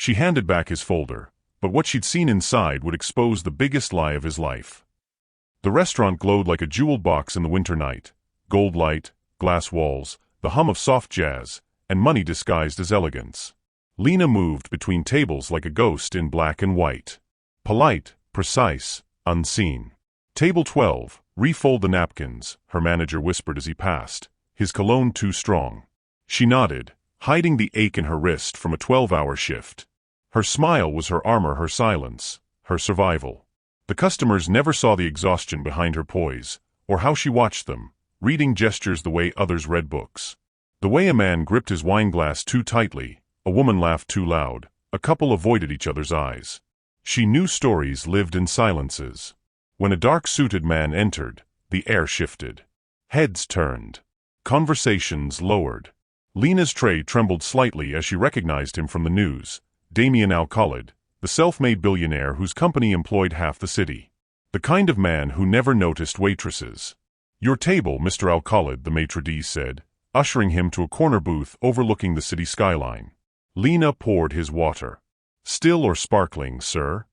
She handed back his folder, but what she'd seen inside would expose the biggest lie of his life. The restaurant glowed like a jeweled box in the winter night. Gold light, glass walls, the hum of soft jazz, and money disguised as elegance. Lena moved between tables like a ghost in black and white. Polite, precise, unseen. Table 12, refold the napkins, her manager whispered as he passed, his cologne too strong. She nodded, hiding the ache in her wrist from a 12-hour shift. Her smile was her armor, her silence, her survival. The customers never saw the exhaustion behind her poise, or how she watched them, reading gestures the way others read books. The way a man gripped his wineglass too tightly, a woman laughed too loud, a couple avoided each other's eyes. She knew stories lived in silences. When a dark-suited man entered, the air shifted. Heads turned. Conversations lowered. Lena's tray trembled slightly as she recognized him from the news. Damien Al-Khalid, the self-made billionaire whose company employed half the city. The kind of man who never noticed waitresses. "Your table, Mr. Al-Khalid," the maitre d' said, ushering him to a corner booth overlooking the city skyline. Lena poured his water. "Still or sparkling, sir?"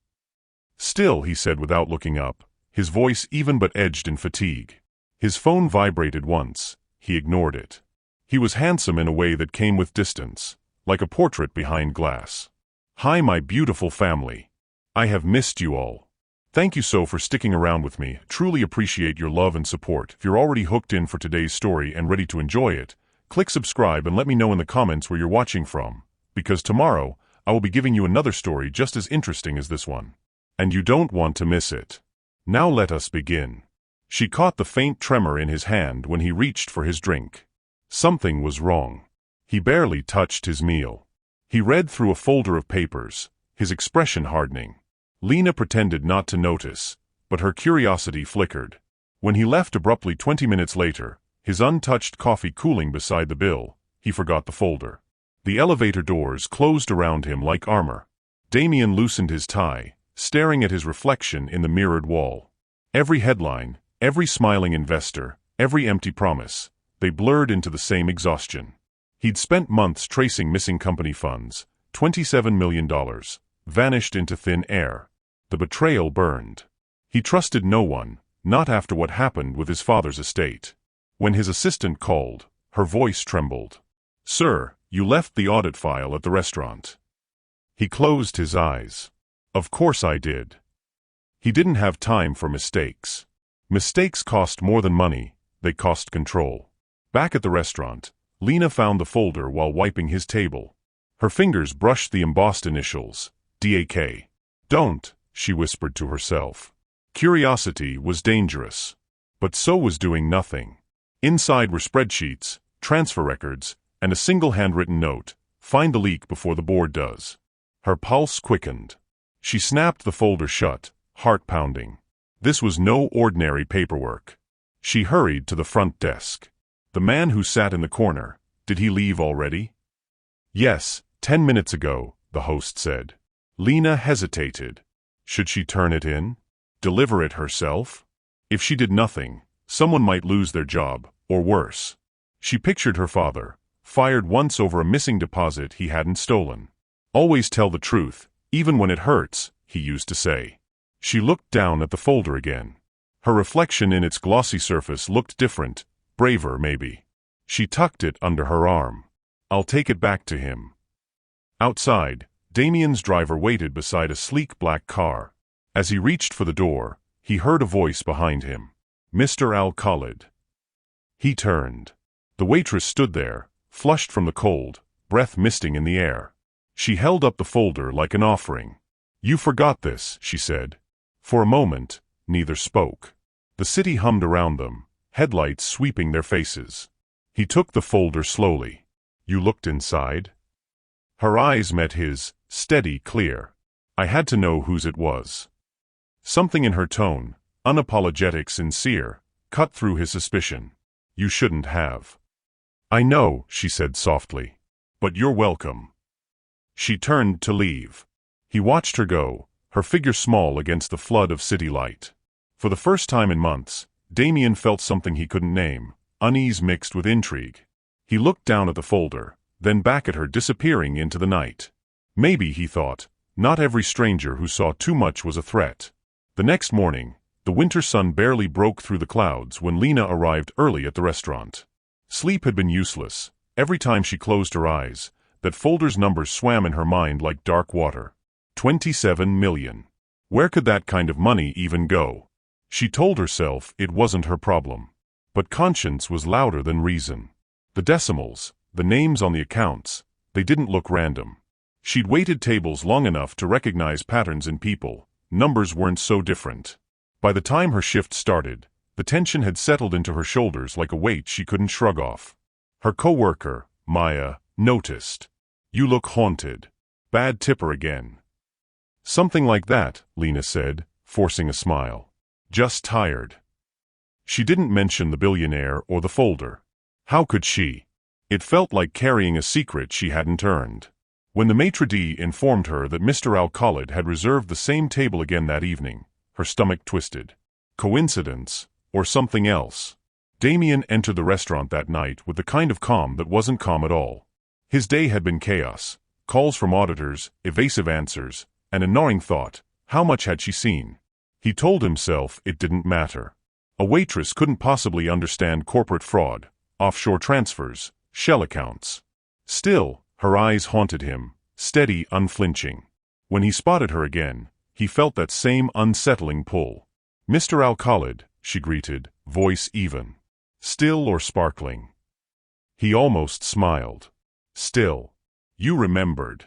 "Still," he said without looking up, his voice even but edged in fatigue. His phone vibrated once. He ignored it. He was handsome in a way that came with distance, like a portrait behind glass. "Hi, my beautiful family. I have missed you all. Thank you so for sticking around with me. Truly appreciate your love and support. If you're already hooked in for today's story and ready to enjoy it, click subscribe and let me know in the comments where you're watching from, because tomorrow I will be giving you another story just as interesting as this one. And you don't want to miss it. Now let us begin." She caught the faint tremor in his hand when he reached for his drink. Something was wrong. He barely touched his meal. He read through a folder of papers, his expression hardening. Lena pretended not to notice, but her curiosity flickered. When he left abruptly 20 minutes later, his untouched coffee cooling beside the bill, he forgot the folder. The elevator doors closed around him like armor. Damien loosened his tie, staring at his reflection in the mirrored wall. Every headline, every smiling investor, every empty promise, they blurred into the same exhaustion. He'd spent months tracing missing company funds, $27 million, vanished into thin air. The betrayal burned. He trusted no one, not after what happened with his father's estate. When his assistant called, her voice trembled. "Sir, you left the audit file at the restaurant." He closed his eyes. "Of course I did." He didn't have time for mistakes. Mistakes cost more than money, they cost control. Back at the restaurant, Lena found the folder while wiping his table. Her fingers brushed the embossed initials, DAK. "Don't," she whispered to herself. Curiosity was dangerous. But so was doing nothing. Inside were spreadsheets, transfer records, and a single handwritten note, "Find the leak before the board does." Her pulse quickened. She snapped the folder shut, heart pounding. This was no ordinary paperwork. She hurried to the front desk. The man who sat in the corner, did he leave already? "Yes, 10 minutes ago," the host said. Lena hesitated. Should she turn it in? Deliver it herself? If she did nothing, someone might lose their job, or worse. She pictured her father, fired once over a missing deposit he hadn't stolen. "Always tell the truth, even when it hurts," he used to say. She looked down at the folder again. Her reflection in its glossy surface looked different, braver maybe. She tucked it under her arm. "I'll take it back to him." Outside, Damien's driver waited beside a sleek black car. As he reached for the door, he heard a voice behind him. "Mr. Al-Khalid." He turned. The waitress stood there, flushed from the cold, breath misting in the air. She held up the folder like an offering. "You forgot this," she said. For a moment, neither spoke. The city hummed around them, headlights sweeping their faces. He took the folder slowly. "You looked inside?" Her eyes met his, steady, clear. "I had to know whose it was." Something in her tone, unapologetic, sincere, cut through his suspicion. "You shouldn't have." "I know," she said softly. "But you're welcome." She turned to leave. He watched her go, her figure small against the flood of city light. For the first time in months, Damien felt something he couldn't name, unease mixed with intrigue. He looked down at the folder, then back at her disappearing into the night. Maybe, he thought, not every stranger who saw too much was a threat. The next morning, the winter sun barely broke through the clouds when Lena arrived early at the restaurant. Sleep had been useless. Every time she closed her eyes, that folder's numbers swam in her mind like dark water. 27 million. Where could that kind of money even go? She told herself it wasn't her problem. But conscience was louder than reason. The decimals, the names on the accounts, they didn't look random. She'd waited tables long enough to recognize patterns in people. Numbers weren't so different. By the time her shift started, the tension had settled into her shoulders like a weight she couldn't shrug off. Her co-worker, Maya, noticed. "You look haunted. Bad tipper again." "Something like that," Lena said, forcing a smile. "Just tired." She didn't mention the billionaire or the folder. How could she? It felt like carrying a secret she hadn't earned. When the maitre d' informed her that Mr. Al-Khalid had reserved the same table again that evening, her stomach twisted. Coincidence, or something else? Damien entered the restaurant that night with the kind of calm that wasn't calm at all. His day had been chaos, calls from auditors, evasive answers, and a gnawing thought, how much had she seen? He told himself it didn't matter. A waitress couldn't possibly understand corporate fraud, offshore transfers, shell accounts. Still, her eyes haunted him, steady, unflinching. When he spotted her again, he felt that same unsettling pull. "Mr. Al-Khalid," she greeted, voice even. Still or sparkling? He almost smiled. "Still. You remembered."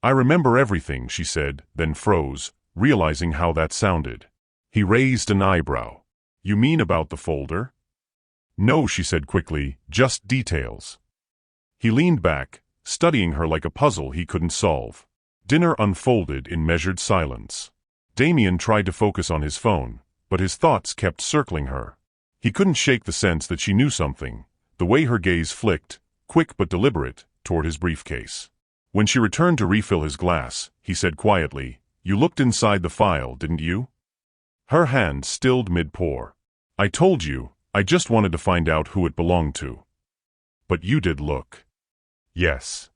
"I remember everything," she said, then froze, realizing how that sounded. He raised an eyebrow. "You mean about the folder?" "No," she said quickly, "just details." He leaned back, studying her like a puzzle he couldn't solve. Dinner unfolded in measured silence. Damien tried to focus on his phone, but his thoughts kept circling her. He couldn't shake the sense that she knew something, the way her gaze flicked, quick but deliberate, toward his briefcase. When she returned to refill his glass, he said quietly, "You looked inside the file, didn't you?" Her hand stilled mid-pour. "I told you, I just wanted to find out who it belonged to." "But you did look." "Yes."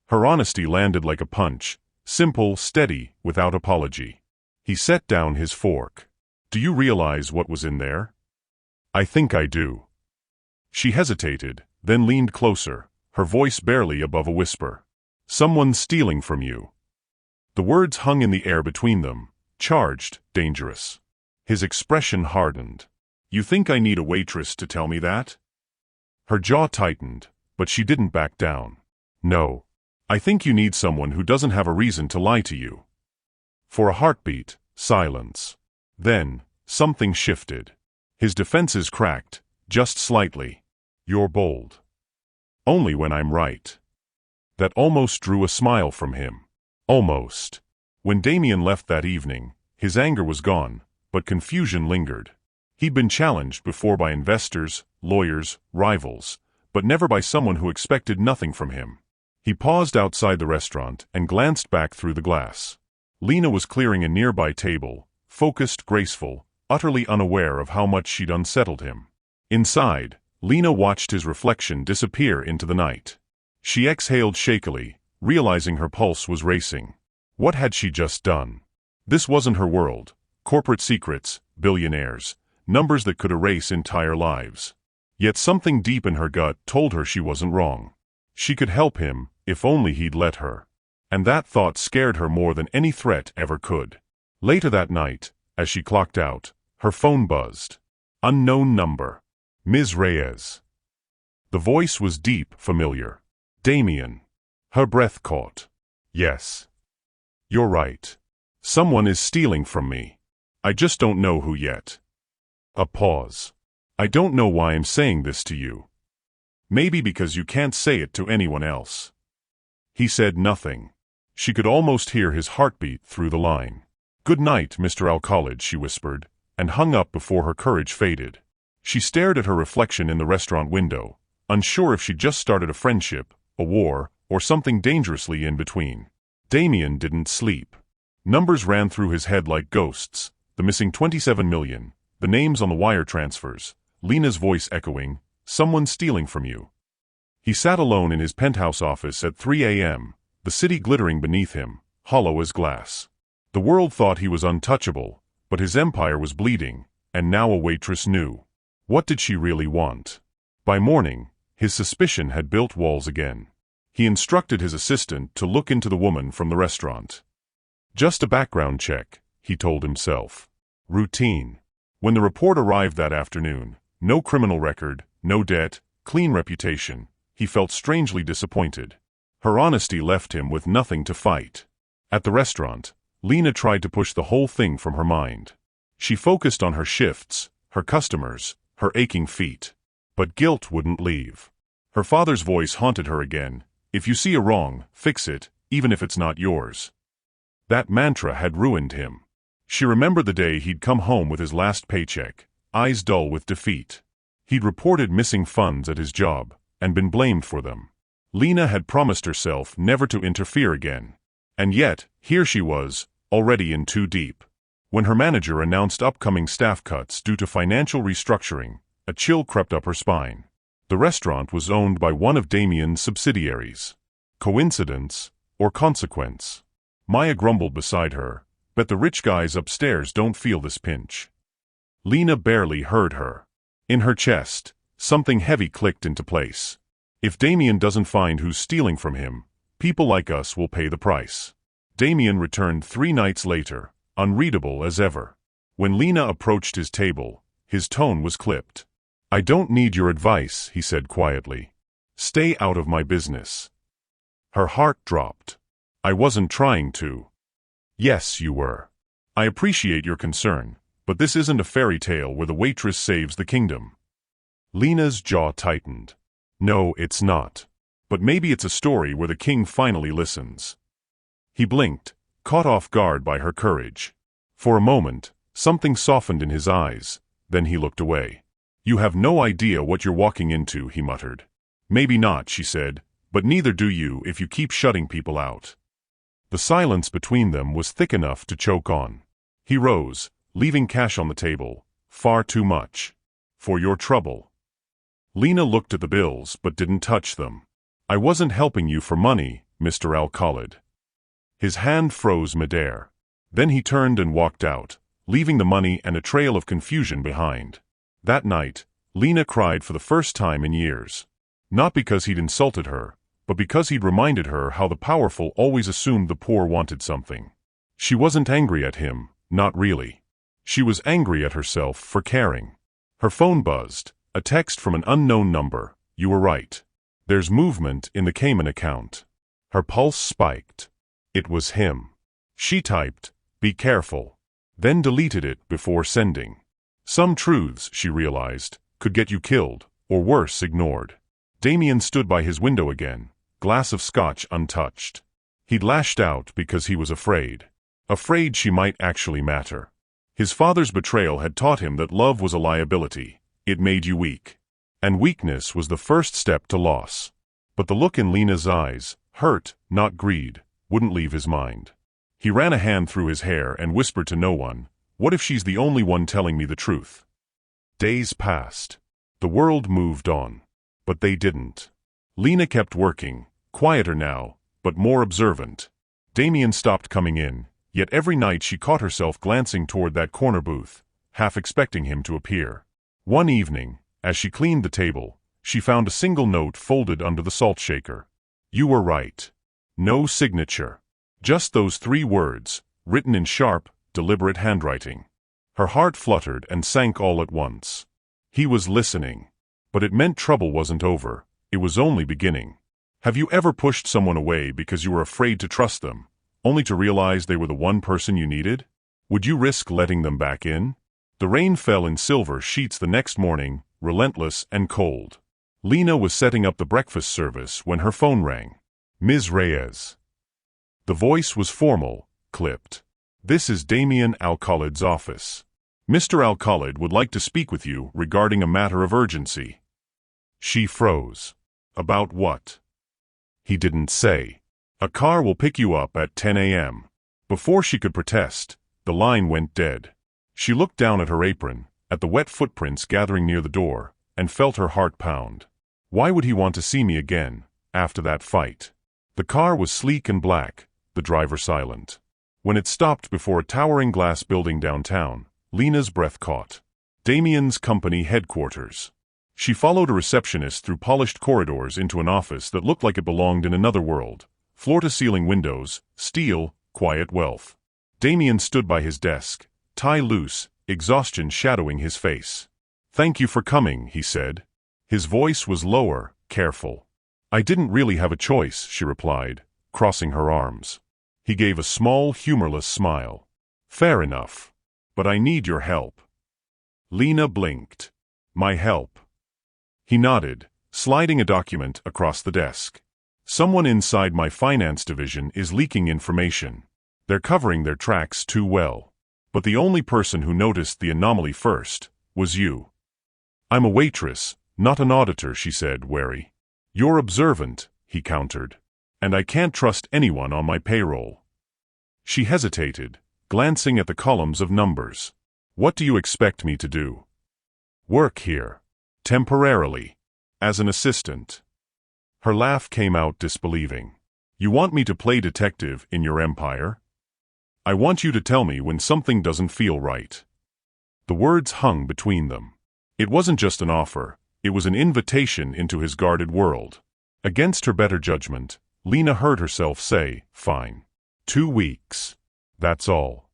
Her honesty landed like a punch, simple, steady, without apology. He set down his fork. "Do you realize what was in there?" "I think I do." She hesitated, then leaned closer, her voice barely above a whisper. "Someone's stealing from you." The words hung in the air between them, charged, dangerous. His expression hardened. "You think I need a waitress to tell me that?" Her jaw tightened, but she didn't back down. "No. I think you need someone who doesn't have a reason to lie to you." For a heartbeat, silence. Then, something shifted. His defenses cracked, just slightly. "You're bold." "Only when I'm right." That almost drew a smile from him. Almost. When Damien left that evening, his anger was gone, but confusion lingered. He'd been challenged before by investors, lawyers, rivals, but never by someone who expected nothing from him. He paused outside the restaurant and glanced back through the glass. Lena was clearing a nearby table, focused, graceful, utterly unaware of how much she'd unsettled him. Inside, Lena watched his reflection disappear into the night. She exhaled shakily, realizing her pulse was racing. What had she just done? This wasn't her world. Corporate secrets, billionaires, numbers that could erase entire lives. Yet something deep in her gut told her she wasn't wrong. She could help him, if only he'd let her. And that thought scared her more than any threat ever could. Later that night, as she clocked out, her phone buzzed. Unknown number. Ms. Reyes. The voice was deep, familiar. Damien. Her breath caught. "Yes. You're right. Someone is stealing from me. I just don't know who yet." A pause. "I don't know why I'm saying this to you. Maybe because you can't say it to anyone else." He said nothing. She could almost hear his heartbeat through the line. "Good night, Mr. Al-Khalid," she whispered, and hung up before her courage faded. She stared at her reflection in the restaurant window, unsure if she'd just started a friendship, a war, or something dangerously in between. Damien didn't sleep. Numbers ran through his head like ghosts, the missing 27 million, the names on the wire transfers, Lena's voice echoing, "Someone stealing from you." He sat alone in his penthouse office at 3 a.m., the city glittering beneath him, hollow as glass. The world thought he was untouchable, but his empire was bleeding, and now a waitress knew. What did she really want? By morning, his suspicion had built walls again. He instructed his assistant to look into the woman from the restaurant. Just a background check, he told himself. Routine. When the report arrived that afternoon, no criminal record, no debt, clean reputation, he felt strangely disappointed. Her honesty left him with nothing to fight. At the restaurant, Lena tried to push the whole thing from her mind. She focused on her shifts, her customers, her aching feet. But guilt wouldn't leave. Her father's voice haunted her again. If you see a wrong, fix it, even if it's not yours. That mantra had ruined him. She remembered the day he'd come home with his last paycheck, eyes dull with defeat. He'd reported missing funds at his job, and been blamed for them. Lena had promised herself never to interfere again. And yet, here she was, already in too deep. When her manager announced upcoming staff cuts due to financial restructuring, a chill crept up her spine. The restaurant was owned by one of Damien's subsidiaries. Coincidence, or consequence? Maya grumbled beside her, bet the rich guys upstairs don't feel this pinch. Lena barely heard her. In her chest, something heavy clicked into place. If Damien doesn't find who's stealing from him, people like us will pay the price. Damien returned 3 nights later, unreadable as ever. When Lena approached his table, his tone was clipped. I don't need your advice, he said quietly. Stay out of my business. Her heart dropped. I wasn't trying to. Yes, you were. I appreciate your concern, but this isn't a fairy tale where the waitress saves the kingdom. Lena's jaw tightened. No, it's not. But maybe it's a story where the king finally listens. He blinked, caught off guard by her courage. For a moment, something softened in his eyes, then he looked away. You have no idea what you're walking into, he muttered. Maybe not, she said, but neither do you if you keep shutting people out. The silence between them was thick enough to choke on. He rose, leaving cash on the table. Far too much. For your trouble. Lena looked at the bills but didn't touch them. I wasn't helping you for money, Mr. Al-Khalid. His hand froze midair. Then he turned and walked out, leaving the money and a trail of confusion behind. That night, Lena cried for the first time in years. Not because he'd insulted her, but because he'd reminded her how the powerful always assumed the poor wanted something. She wasn't angry at him, not really. She was angry at herself for caring. Her phone buzzed, a text from an unknown number. You were right. There's movement in the Cayman account. Her pulse spiked. It was him. She typed, be careful. Then deleted it before sending. Some truths, she realized, could get you killed, or worse, ignored. Damien stood by his window again, glass of scotch untouched. He'd lashed out because he was afraid. Afraid she might actually matter. His father's betrayal had taught him that love was a liability. It made you weak. And weakness was the first step to loss. But the look in Lena's eyes, hurt, not greed, wouldn't leave his mind. He ran a hand through his hair and whispered to no one, what if she's the only one telling me the truth? Days passed. The world moved on. But they didn't. Lena kept working, quieter now, but more observant. Damien stopped coming in, yet every night she caught herself glancing toward that corner booth, half expecting him to appear. One evening, as she cleaned the table, she found a single note folded under the salt shaker. You were right. No signature. Just those 3 words, written in sharp, deliberate handwriting. Her heart fluttered and sank all at once. He was listening. But it meant trouble wasn't over, it was only beginning. Have you ever pushed someone away because you were afraid to trust them, only to realize they were the one person you needed? Would you risk letting them back in? The rain fell in silver sheets the next morning, relentless and cold. Lena was setting up the breakfast service when her phone rang. Ms. Reyes. The voice was formal, clipped. This is Damien Al-Khalid's office. Mr. Al-Khalid would like to speak with you regarding a matter of urgency. She froze. About what? He didn't say. A car will pick you up at 10 a.m. Before she could protest, the line went dead. She looked down at her apron, at the wet footprints gathering near the door, and felt her heart pound. Why would he want to see me again, after that fight? The car was sleek and black, the driver silent. When it stopped before a towering glass building downtown, Lena's breath caught. Damien's company headquarters. She followed a receptionist through polished corridors into an office that looked like it belonged in another world. Floor-to-ceiling windows, steel, quiet wealth. Damien stood by his desk, tie loose, exhaustion shadowing his face. "Thank you for coming," he said. His voice was lower, careful. "I didn't really have a choice," she replied, crossing her arms. He gave a small, humorless smile. "Fair enough. But I need your help." Lena blinked. "My help?" He nodded, sliding a document across the desk. "Someone inside my finance division is leaking information. They're covering their tracks too well. But the only person who noticed the anomaly first was you." "I'm a waitress, not an auditor," she said, wary. "You're observant," he countered. "And I can't trust anyone on my payroll." She hesitated, glancing at the columns of numbers. "What do you expect me to do?" "Work here. Temporarily. As an assistant." Her laugh came out disbelieving. "You want me to play detective in your empire? I want you to tell me when something doesn't feel right." The words hung between them. It wasn't just an offer, it was an invitation into his guarded world. Against her better judgment, Lena heard herself say, "Fine. 2 weeks. That's all."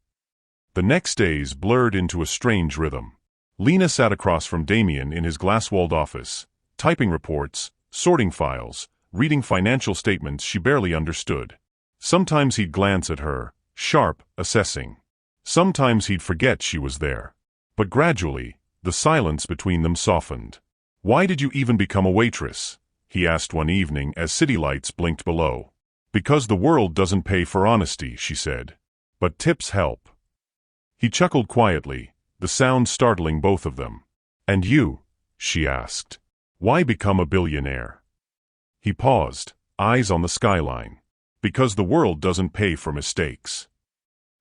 The next days blurred into a strange rhythm. Lena sat across from Damien in his glass-walled office, typing reports, sorting files, reading financial statements she barely understood. Sometimes he'd glance at her, sharp, assessing. Sometimes he'd forget she was there. But gradually, the silence between them softened. "Why did you even become a waitress?" he asked one evening as city lights blinked below. "Because the world doesn't pay for honesty," she said. "But tips help." He chuckled quietly, the sound startling both of them. "And you?" she asked. "Why become a billionaire?" He paused, eyes on the skyline. "Because the world doesn't pay for mistakes."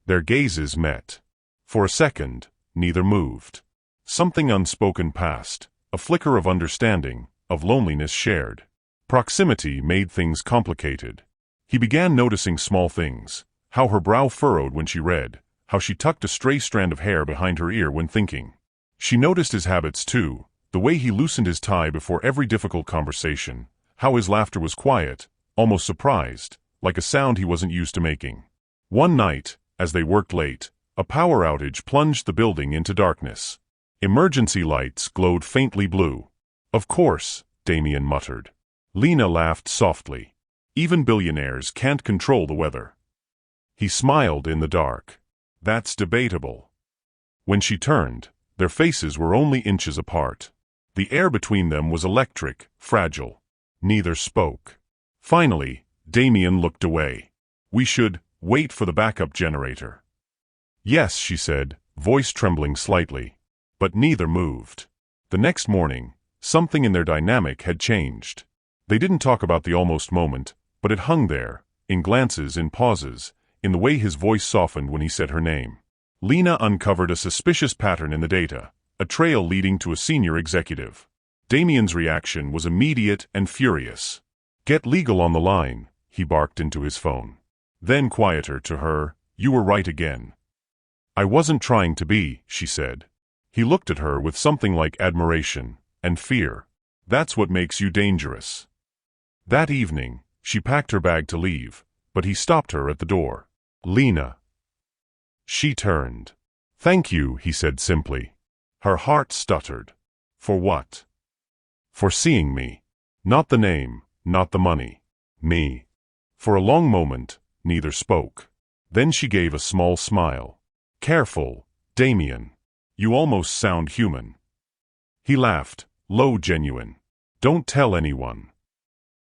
Their gazes met. For a second, neither moved. Something unspoken passed, a flicker of understanding, of loneliness shared. Proximity made things complicated. He began noticing small things, how her brow furrowed when she read, how she tucked a stray strand of hair behind her ear when thinking. She noticed his habits too, the way he loosened his tie before every difficult conversation, how his laughter was quiet, almost surprised, like a sound he wasn't used to making. One night, as they worked late, a power outage plunged the building into darkness. Emergency lights glowed faintly blue. "Of course," Damien muttered. Lena laughed softly. "Even billionaires can't control the weather." He smiled in the dark. "That's debatable." When she turned, their faces were only inches apart. The air between them was electric, fragile. Neither spoke. Finally, Damien looked away. "We should wait for the backup generator." "Yes," she said, voice trembling slightly. But neither moved. The next morning, something in their dynamic had changed. They didn't talk about the almost moment, but it hung there, in glances, in pauses, in the way his voice softened when he said her name. Lena uncovered a suspicious pattern in the data, a trail leading to a senior executive. Damien's reaction was immediate and furious. "Get legal on the line," he barked into his phone. Then quieter to her, "You were right again." "I wasn't trying to be," she said. He looked at her with something like admiration and fear. "That's what makes you dangerous." That evening, she packed her bag to leave, but he stopped her at the door. "Lena." She turned. "Thank you," he said simply. Her heart stuttered. "For what?" "For seeing me. Not the name, not the money. Me." For a long moment, neither spoke. Then she gave a small smile. "Careful, Damien. You almost sound human." He laughed, low, genuine. "Don't tell anyone."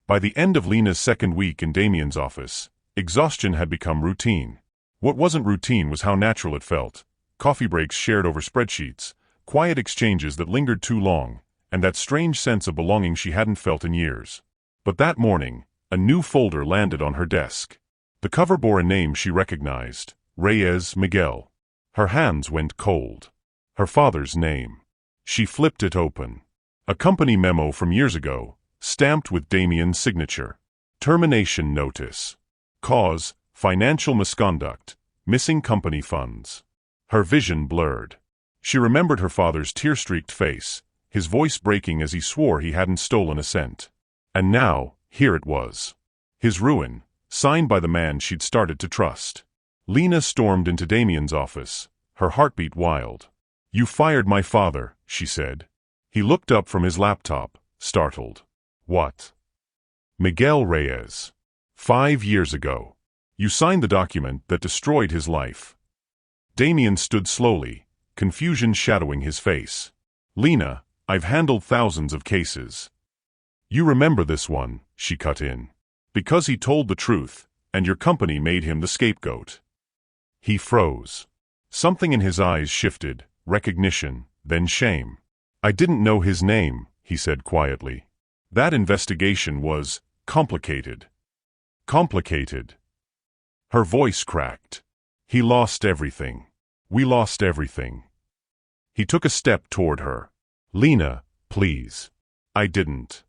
By the end of Lena's second week in Damien's office, exhaustion had become routine. What wasn't routine was how natural it felt. Coffee breaks shared over spreadsheets, quiet exchanges that lingered too long, and that strange sense of belonging she hadn't felt in years. But that morning, a new folder landed on her desk. The cover bore a name she recognized, Reyes Miguel. Her hands went cold. Her father's name. She flipped it open. A company memo from years ago, stamped with Damien's signature. Termination notice. Cause, financial misconduct, missing company funds. Her vision blurred. She remembered her father's tear-streaked face, his voice breaking as he swore he hadn't stolen a cent. And now, here it was. His ruin, signed by the man she'd started to trust. Lena stormed into Damien's office, her heartbeat wild. "You fired my father," she said. He looked up from his laptop, startled. "What?" "Miguel Reyes. 5 years ago. You signed the document that destroyed his life." Damien stood slowly, confusion shadowing his face. "Lena, I've handled thousands of cases." "You remember this one," she cut in. "Because he told the truth, and your company made him the scapegoat." He froze. Something in his eyes shifted, recognition, then shame. "I didn't know his name," he said quietly. "That investigation was complicated." Complicated. Her voice cracked. "He lost everything. We lost everything." He took a step toward her. "Lena, please." "I didn't."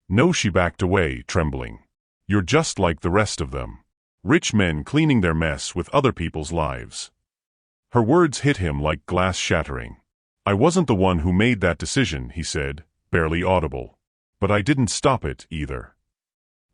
"No," she backed away, trembling. "You're just like the rest of them. Rich men cleaning their mess with other people's lives." Her words hit him like glass shattering. "I wasn't the one who made that decision," he said, barely audible. "But I didn't stop it, either."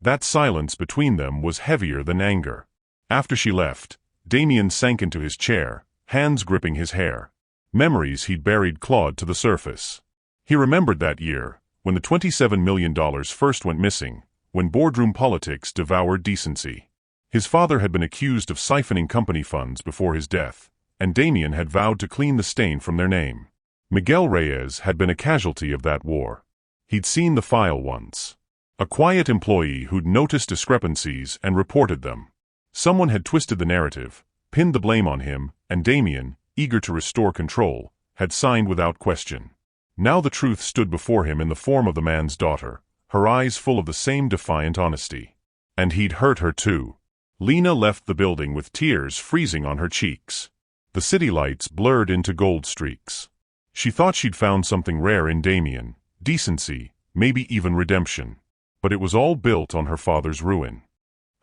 That silence between them was heavier than anger. After she left, Damien sank into his chair, hands gripping his hair. Memories he'd buried clawed to the surface. He remembered that year, when the $27 million first went missing, when boardroom politics devoured decency. His father had been accused of siphoning company funds before his death, and Damien had vowed to clean the stain from their name. Miguel Reyes had been a casualty of that war. He'd seen the file once. A quiet employee who'd noticed discrepancies and reported them. Someone had twisted the narrative, pinned the blame on him, and Damien, eager to restore control, had signed without question. Now the truth stood before him in the form of the man's daughter, her eyes full of the same defiant honesty. And he'd hurt her too. Lena left the building with tears freezing on her cheeks. The city lights blurred into gold streaks. She thought she'd found something rare in Damien, decency, maybe even redemption. But it was all built on her father's ruin.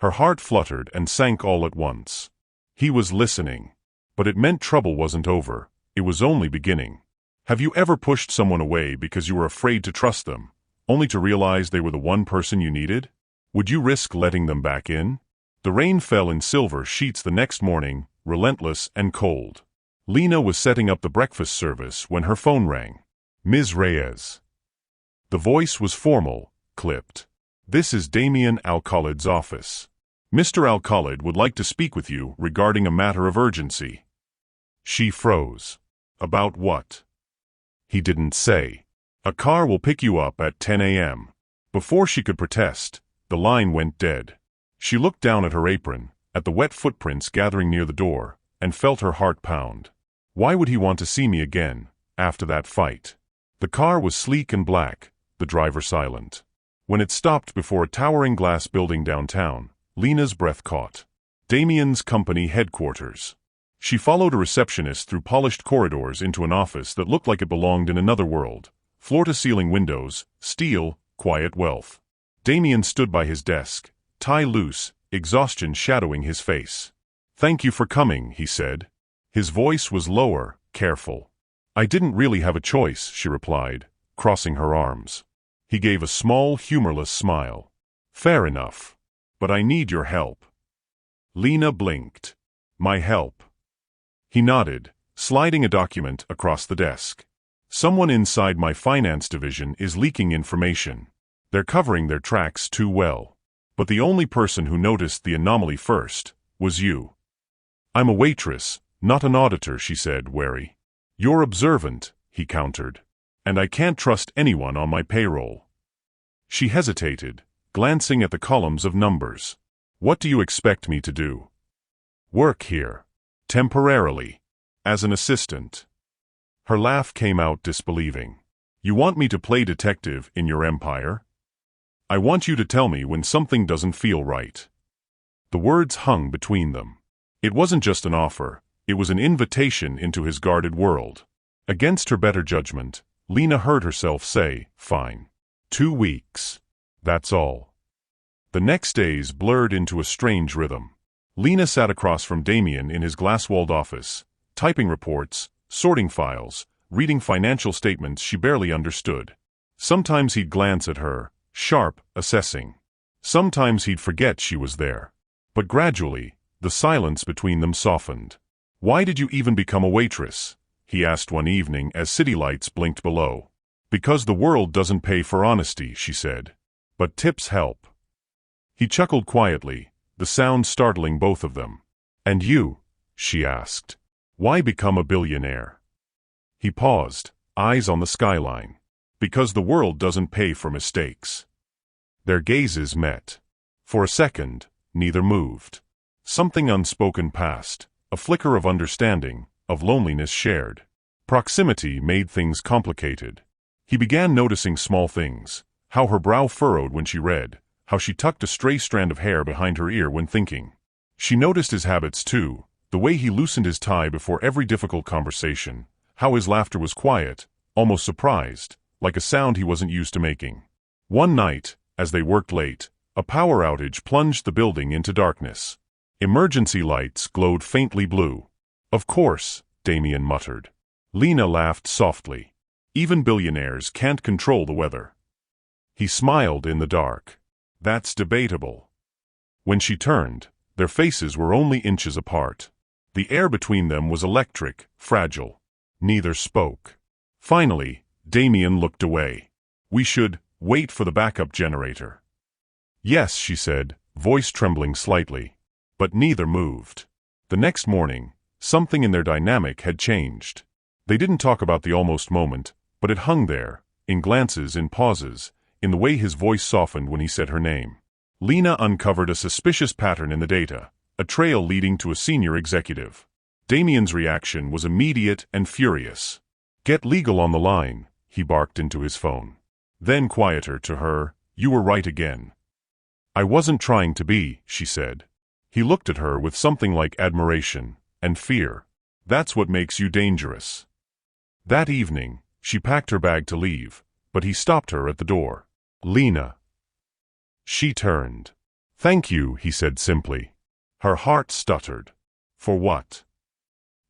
Her heart fluttered and sank all at once. He was listening. But it meant trouble wasn't over. It was only beginning. Have you ever pushed someone away because you were afraid to trust them, only to realize they were the one person you needed? Would you risk letting them back in? The rain fell in silver sheets the next morning, relentless and cold. Lena was setting up the breakfast service when her phone rang. "Ms. Reyes." The voice was formal, clipped. "This is Damien Alcalid's office. Mr. Alcalid would like to speak with you regarding a matter of urgency." She froze. "About what?" He didn't say. "A car will pick you up at 10 a.m. Before she could protest, the line went dead. She looked down at her apron, at the wet footprints gathering near the door, and felt her heart pound. Why would he want to see me again, after that fight? The car was sleek and black, the driver silent. When it stopped before a towering glass building downtown, Lena's breath caught. Damien's company headquarters. She followed a receptionist through polished corridors into an office that looked like it belonged in another world. Floor-to-ceiling windows, steel, quiet wealth. Damien stood by his desk, tie loose, exhaustion shadowing his face. "Thank you for coming," he said. His voice was lower, careful. "I didn't really have a choice," she replied, crossing her arms. He gave a small, humorless smile. "Fair enough. But I need your help." Lena blinked. "My help?" He nodded, sliding a document across the desk. "Someone inside my finance division is leaking information. They're covering their tracks too well. But the only person who noticed the anomaly first was you." "I'm a waitress, not an auditor," she said, wary. "You're observant," he countered. "And I can't trust anyone on my payroll." She hesitated, glancing at the columns of numbers. "What do you expect me to do?" "Work here. Temporarily. As an assistant." Her laugh came out disbelieving. "You want me to play detective in your empire?" "I want you to tell me when something doesn't feel right." The words hung between them. It wasn't just an offer, it was an invitation into his guarded world. Against her better judgment, Lena heard herself say, "Fine. 2 weeks. That's all." The next days blurred into a strange rhythm. Lena sat across from Damien in his glass-walled office, typing reports, sorting files, reading financial statements she barely understood. Sometimes he'd glance at her, sharp, assessing. Sometimes he'd forget she was there. But gradually, the silence between them softened. "Why did you even become a waitress?" he asked one evening as city lights blinked below. "Because the world doesn't pay for honesty," she said. "But tips help." He chuckled quietly, the sound startling both of them. "And you?" she asked. "Why become a billionaire?" He paused, eyes on the skyline. "Because the world doesn't pay for mistakes." Their gazes met. For a second, neither moved. Something unspoken passed, a flicker of understanding, of loneliness shared. Proximity made things complicated. He began noticing small things, how her brow furrowed when she read, how she tucked a stray strand of hair behind her ear when thinking. She noticed his habits too, the way he loosened his tie before every difficult conversation, how his laughter was quiet, almost surprised, like a sound he wasn't used to making. One night, as they worked late, a power outage plunged the building into darkness. Emergency lights glowed faintly blue. "Of course," Damien muttered. Lena laughed softly. "Even billionaires can't control the weather." He smiled in the dark. "That's debatable." When she turned, their faces were only inches apart. The air between them was electric, fragile. Neither spoke. Finally, Damien looked away. "We should wait for the backup generator." "Yes," she said, voice trembling slightly. But neither moved. The next morning, something in their dynamic had changed. They didn't talk about the almost moment, but it hung there, in glances, in pauses, in the way his voice softened when he said her name. Lena uncovered a suspicious pattern in the data, a trail leading to a senior executive. Damien's reaction was immediate and furious. "Get legal on the line," he barked into his phone. Then quieter to her, "You were right again." "I wasn't trying to be," she said. He looked at her with something like admiration and fear. "That's what makes you dangerous." That evening, she packed her bag to leave, but he stopped her at the door. "Lena." She turned. "Thank you," he said simply. Her heart stuttered. "For what?"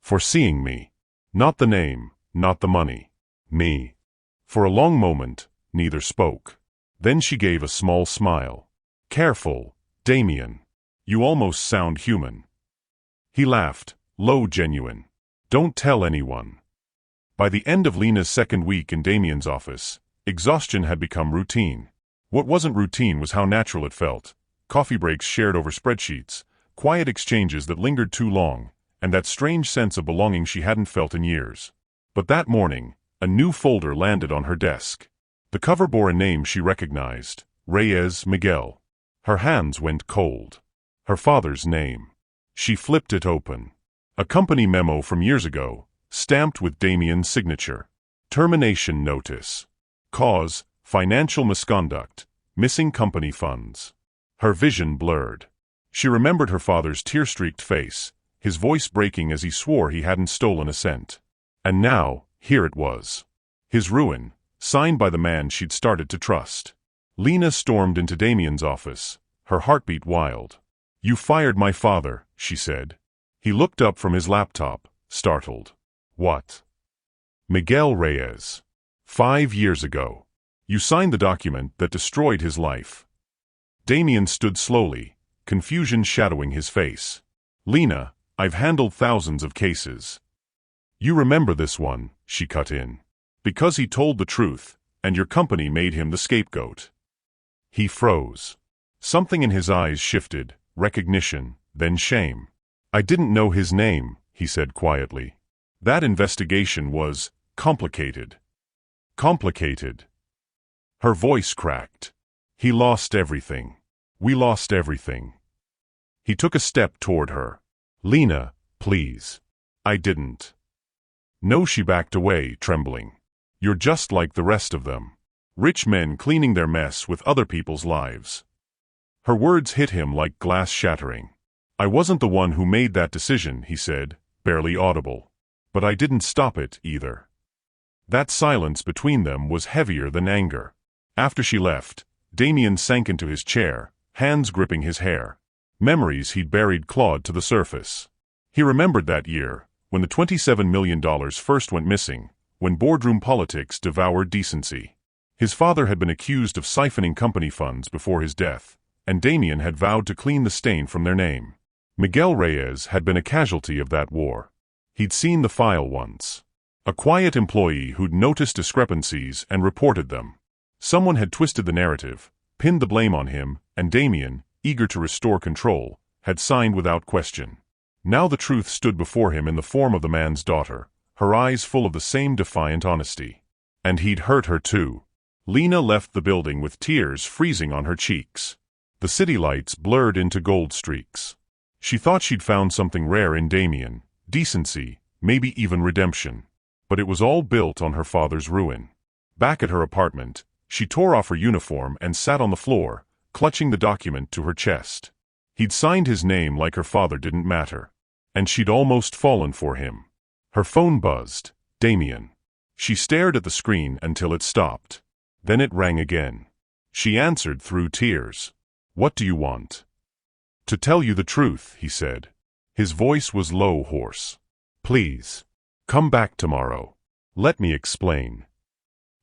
"For seeing me. Not the name, not the money. Me." For a long moment, neither spoke. Then she gave a small smile. "Careful, Damien. You almost sound human." He laughed, low, genuine. "Don't tell anyone." By the end of Lena's second week in Damien's office, exhaustion had become routine. What wasn't routine was how natural it felt. Coffee breaks shared over spreadsheets, quiet exchanges that lingered too long, and that strange sense of belonging she hadn't felt in years. But that morning, a new folder landed on her desk. The cover bore a name she recognized, Reyes Miguel. Her hands went cold. Her father's name. She flipped it open. A company memo from years ago, stamped with Damien's signature. Termination notice. Cause, financial misconduct, missing company funds. Her vision blurred. She remembered her father's tear-streaked face, his voice breaking as he swore he hadn't stolen a cent. And now, here it was. His ruin, signed by the man she'd started to trust. Lena stormed into Damien's office, her heartbeat wild. "You fired my father," she said. He looked up from his laptop, startled. "What?" "Miguel Reyes. 5 years ago. You signed the document that destroyed his life." Damien stood slowly, confusion shadowing his face. "Lena, I've handled thousands of cases." "You remember this one," she cut in. "Because he told the truth, and your company made him the scapegoat." He froze. Something in his eyes shifted, recognition, then shame. "I didn't know his name," he said quietly. "That investigation was complicated." Complicated. Her voice cracked. "He lost everything. We lost everything." He took a step toward her. "Lena, please." "I didn't." "No," she backed away, trembling. "You're just like the rest of them. Rich men cleaning their mess with other people's lives." Her words hit him like glass shattering. "I wasn't the one who made that decision," he said, barely audible. "But I didn't stop it, either." That silence between them was heavier than anger. After she left, Damien sank into his chair, hands gripping his hair. Memories he'd buried clawed to the surface. He remembered that year, when the $27 million first went missing, when boardroom politics devoured decency. His father had been accused of siphoning company funds before his death, and Damien had vowed to clean the stain from their name. Miguel Reyes had been a casualty of that war. He'd seen the file once. A quiet employee who'd noticed discrepancies and reported them. Someone had twisted the narrative, pinned the blame on him, and Damien, eager to restore control, had signed without question. Now the truth stood before him in the form of the man's daughter, her eyes full of the same defiant honesty. And he'd hurt her too. Lena left the building with tears freezing on her cheeks. The city lights blurred into gold streaks. She thought she'd found something rare in Damien, decency, maybe even redemption. But it was all built on her father's ruin. Back at her apartment, she tore off her uniform and sat on the floor, clutching the document to her chest. He'd signed his name like her father didn't matter. And she'd almost fallen for him. Her phone buzzed. Damien. She stared at the screen until it stopped. Then it rang again. She answered through tears. "What do you want?" "To tell you the truth," he said. His voice was low, hoarse. "Please. Come back tomorrow. Let me explain."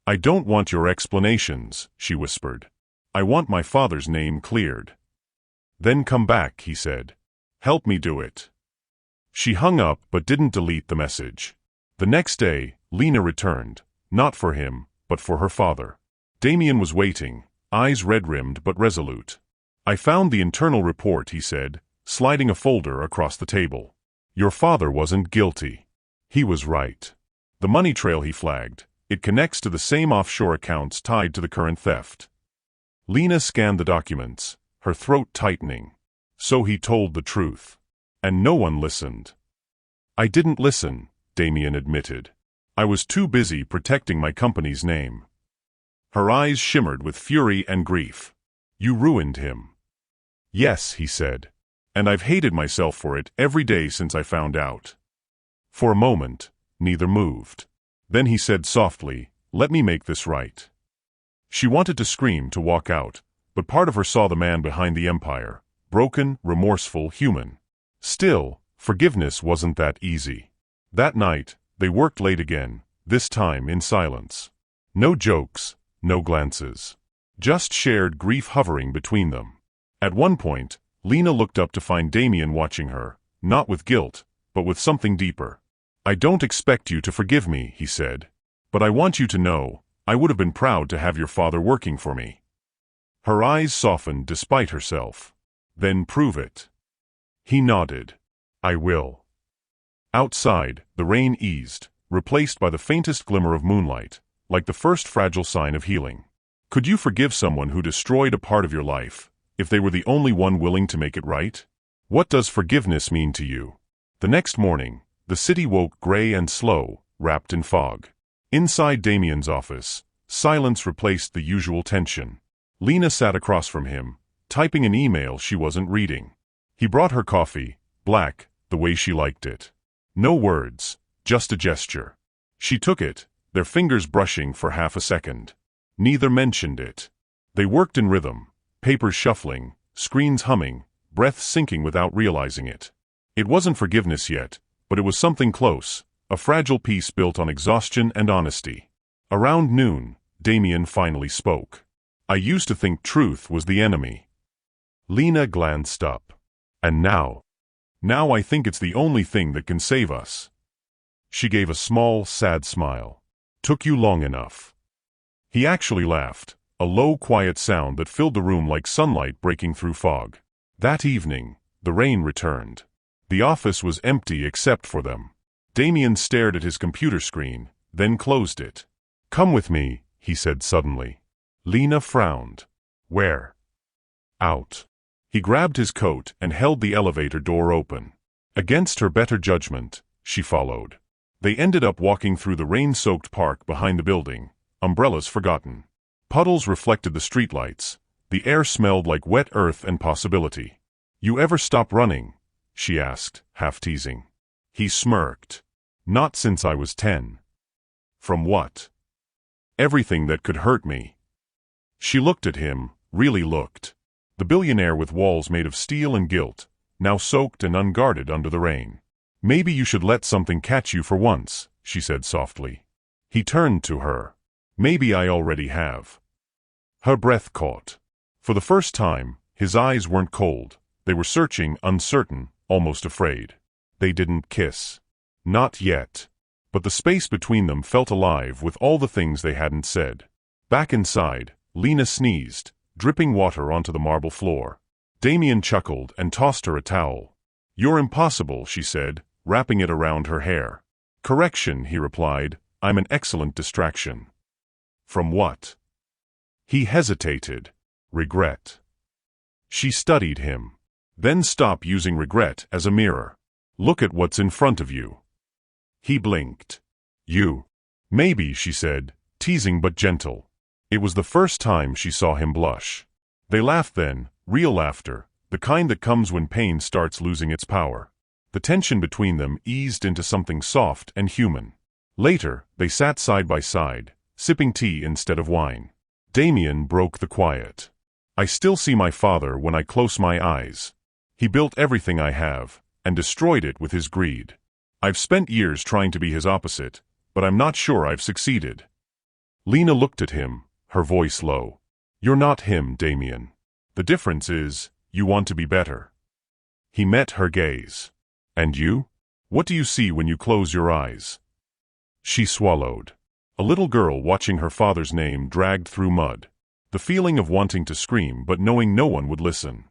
"I don't want your explanations," she whispered. "I want my father's name cleared." "Then come back," he said. "Help me do it." She hung up but didn't delete the message. The next day, Lena returned, not for him, but for her father. Damien was waiting, eyes red-rimmed but resolute. "I found the internal report," he said, sliding a folder across the table. "Your father wasn't guilty. He was right. The money trail he flagged, it connects to the same offshore accounts tied to the current theft." Lena scanned the documents, her throat tightening. So he told the truth. And no one listened. "I didn't listen," Damien admitted. "I was too busy protecting my company's name." Her eyes shimmered with fury and grief. "You ruined him." "Yes," he said. "And I've hated myself for it every day since I found out." For a moment, neither moved. Then he said softly, "Let me make this right." She wanted to scream, to walk out, but part of her saw the man behind the empire, broken, remorseful, human. Still, forgiveness wasn't that easy. That night, they worked late again, this time in silence. No jokes, no glances. Just shared grief hovering between them. At one point, Lena looked up to find Damien watching her, not with guilt, but with something deeper. "I don't expect you to forgive me," he said. "But I want you to know, I would have been proud to have your father working for me." Her eyes softened despite herself. "Then prove it." He nodded. "I will." Outside, the rain eased, replaced by the faintest glimmer of moonlight, like the first fragile sign of healing. Could you forgive someone who destroyed a part of your life, if they were the only one willing to make it right? What does forgiveness mean to you? The next morning, the city woke gray and slow, wrapped in fog. Inside Damien's office, silence replaced the usual tension. Lena sat across from him, typing an email she wasn't reading. He brought her coffee, black, the way she liked it. No words, just a gesture. She took it, their fingers brushing for half a second. Neither mentioned it. They worked in rhythm, papers shuffling, screens humming, breath sinking without realizing it. It wasn't forgiveness yet, but it was something close, a fragile piece built on exhaustion and honesty. Around noon, Damien finally spoke. "I used to think truth was the enemy." Lena glanced up. "And now? Now I think it's the only thing that can save us." She gave a small, sad smile. "Took you long enough." He actually laughed, a low, quiet sound that filled the room like sunlight breaking through fog. That evening, the rain returned. The office was empty except for them. Damien stared at his computer screen, then closed it. "Come with me," he said suddenly. Lena frowned. "Where?" "Out." He grabbed his coat and held the elevator door open. Against her better judgment, she followed. They ended up walking through the rain-soaked park behind the building, umbrellas forgotten. Puddles reflected the streetlights. The air smelled like wet earth and possibility. "You ever stop running?" she asked, half teasing. He smirked. "Not since I was 10. "From what?" "Everything that could hurt me." She looked at him, really looked. The billionaire with walls made of steel and gilt, now soaked and unguarded under the rain. "Maybe you should let something catch you for once," she said softly. He turned to her. "Maybe I already have." Her breath caught. For the first time, his eyes weren't cold. They were searching, uncertain, almost afraid. They didn't kiss. Not yet. But the space between them felt alive with all the things they hadn't said. Back inside, Lena sneezed, dripping water onto the marble floor. Damien chuckled and tossed her a towel. "You're impossible," she said, wrapping it around her hair. "Correction," he replied, "I'm an excellent distraction." "From what?" He hesitated. "Regret." She studied him. "Then stop using regret as a mirror. Look at what's in front of you." He blinked. "You." "Maybe," she said, teasing but gentle. It was the first time she saw him blush. They laughed then, real laughter, the kind that comes when pain starts losing its power. The tension between them eased into something soft and human. Later, they sat side by side, sipping tea instead of wine. Damien broke the quiet. "I still see my father when I close my eyes. He built everything I have, and destroyed it with his greed. I've spent years trying to be his opposite, but I'm not sure I've succeeded." Lena looked at him, her voice low. "You're not him, Damien. The difference is, you want to be better." He met her gaze. "And you? What do you see when you close your eyes?" She swallowed. A little girl watching her father's name dragged through mud. The feeling of wanting to scream but knowing no one would listen.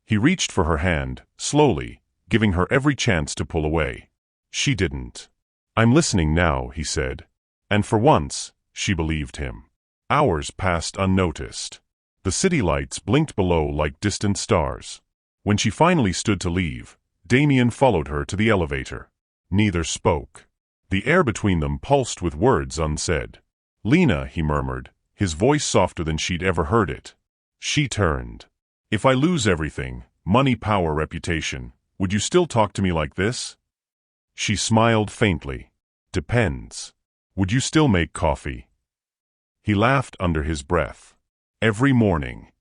He reached for her hand, slowly, giving her every chance to pull away. She didn't. "I'm listening now," he said. And for once, she believed him. Hours passed unnoticed. The city lights blinked below like distant stars. When she finally stood to leave, Damien followed her to the elevator. Neither spoke. The air between them pulsed with words unsaid. "Lena," he murmured, his voice softer than she'd ever heard it. She turned. "If I lose everything, money, power, reputation, would you still talk to me like this?" She smiled faintly. "Depends. Would you still make coffee?" He laughed under his breath. "Every morning."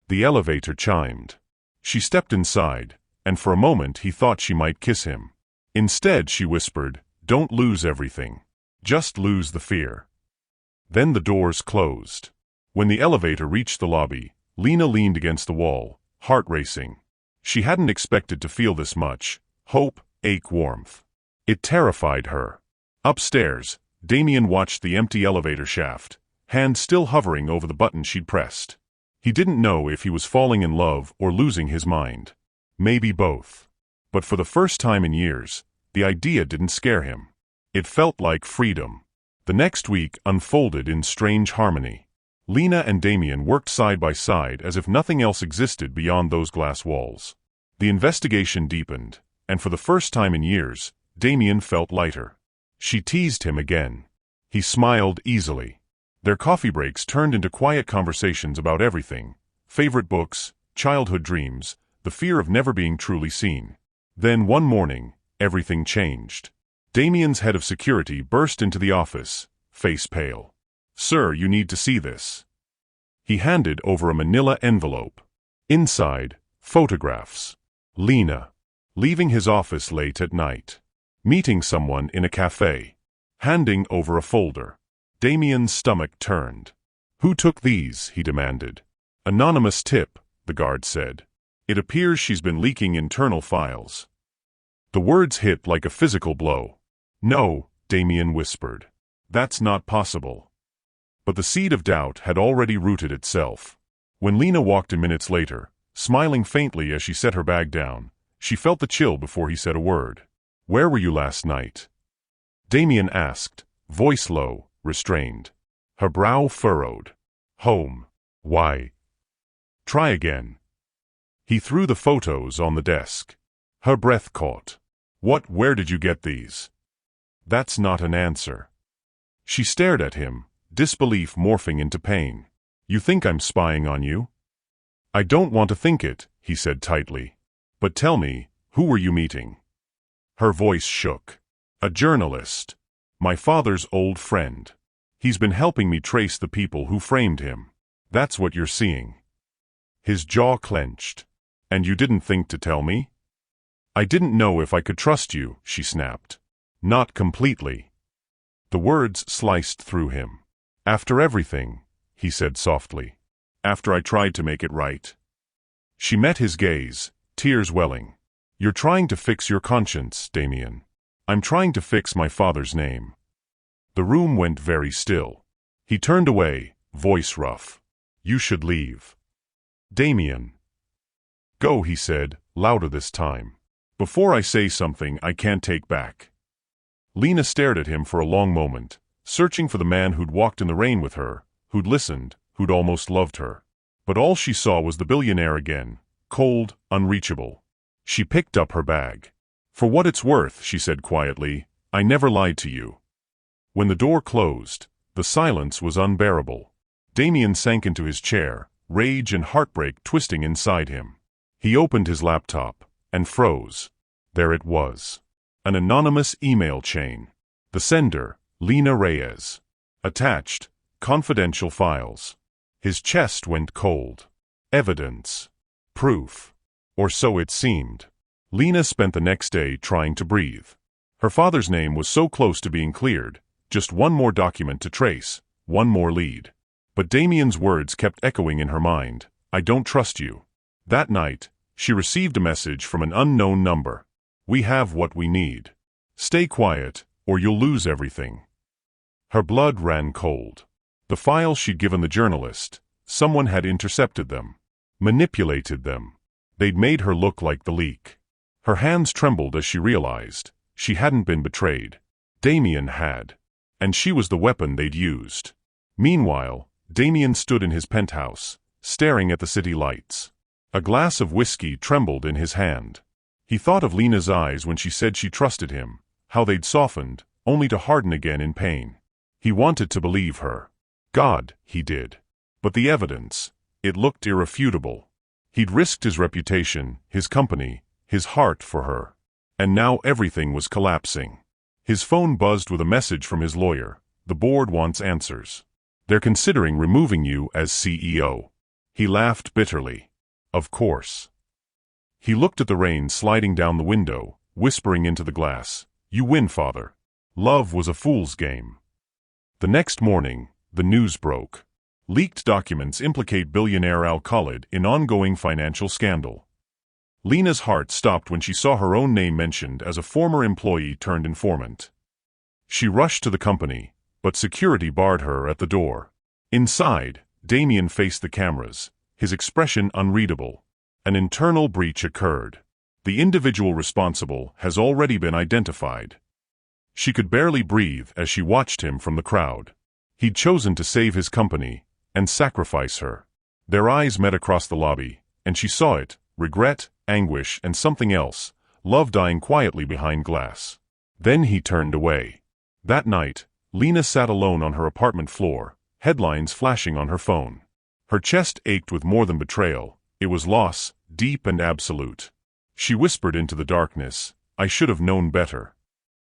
The elevator chimed. She stepped inside, and for a moment he thought she might kiss him. Instead, she whispered, "Don't lose everything. Just lose the fear." Then the doors closed. When the elevator reached the lobby, Lena leaned against the wall, heart racing. She hadn't expected to feel this much: hope, ache, warmth. It terrified her. Upstairs, Damien watched the empty elevator shaft, hand still hovering over the button she'd pressed. He didn't know if he was falling in love or losing his mind. Maybe both. But for the first time in years, the idea didn't scare him. It felt like freedom. The next week unfolded in strange harmony. Lena and Damien worked side by side as if nothing else existed beyond those glass walls. The investigation deepened, and for the first time in years, Damien felt lighter. She teased him again. He smiled easily. Their coffee breaks turned into quiet conversations about everything: favorite books, childhood dreams, the fear of never being truly seen. Then one morning, everything changed. Damien's head of security burst into the office, face pale. "Sir, you need to see this." He handed over a manila envelope. Inside, photographs. Lena. Leaving his office late at night. Meeting someone in a cafe. Handing over a folder. Damien's stomach turned. "Who took these?" he demanded. "Anonymous tip," the guard said. "It appears she's been leaking internal files." The words hit like a physical blow. "No," Damien whispered. "That's not possible." But the seed of doubt had already rooted itself. When Lena walked in minutes later, smiling faintly as she set her bag down, she felt the chill before he said a word. "Where were you last night?" Damien asked, voice low, restrained. Her brow furrowed. "Home." "Why?" "Try again." He threw the photos on the desk. Her breath caught. Where did you get these?" "That's not an answer." She stared at him, disbelief morphing into pain. "You think I'm spying on you?" "I don't want to think it," he said tightly. "But tell me, who were you meeting?" Her voice shook. "A journalist. My father's old friend. He's been helping me trace the people who framed him. That's what you're seeing." His jaw clenched. "And you didn't think to tell me?" "I didn't know if I could trust you," she snapped. "Not completely." The words sliced through him. "After everything," he said softly. "After I tried to make it right." She met his gaze, tears welling. "You're trying to fix your conscience, Damien. I'm trying to fix my father's name." The room went very still. He turned away, voice rough. "You should leave." "Damien." "Go," he said, louder this time. "Before I say something I can't take back." Lena stared at him for a long moment, searching for the man who'd walked in the rain with her, who'd listened, who'd almost loved her. But all she saw was the billionaire again, cold, unreachable. She picked up her bag. "For what it's worth," she said quietly, "I never lied to you." When the door closed, the silence was unbearable. Damien sank into his chair, rage and heartbreak twisting inside him. He opened his laptop and froze. There it was. An anonymous email chain. The sender, Lena Reyes. Attached, confidential files. His chest went cold. Evidence. Proof. Or so it seemed. Lena spent the next day trying to breathe. Her father's name was so close to being cleared, just one more document to trace, one more lead. But Damien's words kept echoing in her mind. "I don't trust you." That night, she received a message from an unknown number. "We have what we need. Stay quiet, or you'll lose everything." Her blood ran cold. The files she'd given the journalist, someone had intercepted them, manipulated them. They'd made her look like the leak. Her hands trembled as she realized she hadn't been betrayed. Damien had. And she was the weapon they'd used. Meanwhile, Damien stood in his penthouse, staring at the city lights. A glass of whiskey trembled in his hand. He thought of Lena's eyes when she said she trusted him, how they'd softened, only to harden again in pain. He wanted to believe her. God, he did. But the evidence, it looked irrefutable. He'd risked his reputation, his company, his heart for her. And now everything was collapsing. His phone buzzed with a message from his lawyer. "The board wants answers. They're considering removing you as CEO." He laughed bitterly. Of course. He looked at the rain sliding down the window, whispering into the glass, "You win, father. Love was a fool's game." The next morning, the news broke. Leaked documents implicate billionaire Al-Khalid in ongoing financial scandal. Lena's heart stopped when she saw her own name mentioned as a former employee turned informant. She rushed to the company, but security barred her at the door. Inside, Damien faced the cameras, his expression unreadable. An internal breach occurred. The individual responsible has already been identified. She could barely breathe as she watched him from the crowd. He'd chosen to save his company and sacrifice her. Their eyes met across the lobby, and she saw it, regret, anguish, and something else, love dying quietly behind glass. Then he turned away. That night, Lena sat alone on her apartment floor, headlines flashing on her phone. Her chest ached with more than betrayal. It was loss, deep and absolute. She whispered into the darkness, "I should have known better."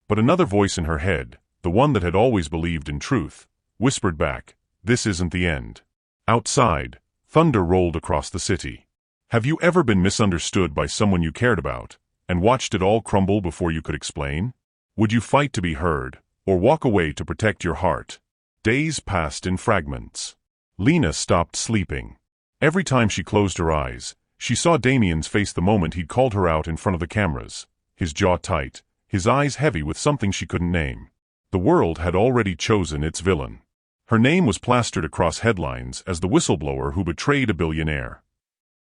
But another voice in her head, the one that had always believed in truth, whispered back, "This isn't the end." Outside, thunder rolled across the city. Have you ever been misunderstood by someone you cared about, and watched it all crumble before you could explain? Would you fight to be heard, or walk away to protect your heart? Days passed in fragments. Lena stopped sleeping. Every time she closed her eyes, she saw Damien's face the moment he'd called her out in front of the cameras, his jaw tight, his eyes heavy with something she couldn't name. The world had already chosen its villain. Her name was plastered across headlines as the whistleblower who betrayed a billionaire.